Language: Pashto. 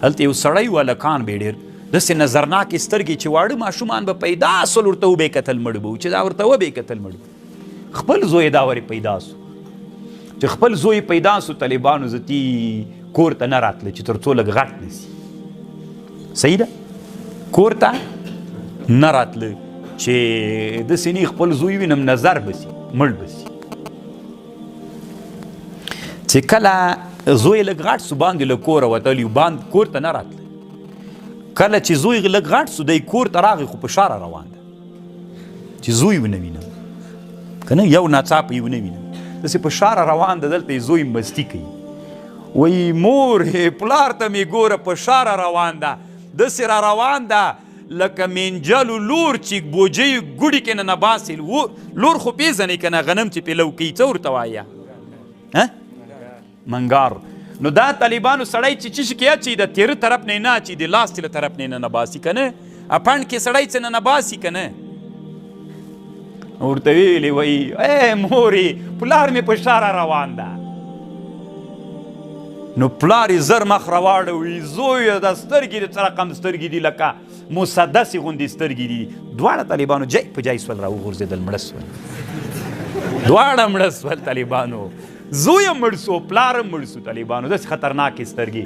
هلته یو سړی و هلکان به یې ډېر داسې نظرناکې سترګې چې واړه ماشومان به پیدا سول ورته وبې کتل مړ به و چې دا ورته وبې کتل مړ خپل زوی یې دا ورې پیدا سو چې خپل زوی پیدا سو طالبانو زتي کور ته نه راتله چې تر څو لږ غټ نه سي صحیح ده کور ته نه راتله چې داسې نه خپل زوی وینم نظر به سي مړ به سي چې کله زوی لږ غټ سو باندې له کوره وتلی باندې کور ته نه راتله کله چې زوی لږ غټ سو دی کور ته راغی خو په شاره روان ده چې زوی ونه وینم که نه یو ناڅاپه یې ونه وینم داسې په شاره روان ده دلته یې زوی مستي کوي وایي مور پلار ته مې ګوره په شاره روان ده داسې را روان ده لکه منجلو لور چې بوجۍ ګوډي کې نه نباسي لور خو پېژنې که نه غنم چې پې لو کوي څه ورته وایه منګار نو دا طالبانو سړی چې چی کې اچي د تیره طرف نه نه اچي د لاس له طرف نه نه نباسي که نه اپڼ کې سړی څه نه نباسي که نه ورته ویلې وایي ای مورې پلار مې په شاره روان ده نو پلار یې زر مخ راواړه وایي زویه دا سترګې دې څه رقم سترګې دي لکه مسدسې غوندې سترګې دي دواړه طالبانو جای په جای سول راوغورځېدل مړه سول دواړه مړه سول طالبانو زوی مړ سو پلار مړ سو طالبانو داسې خطرناکې سترګې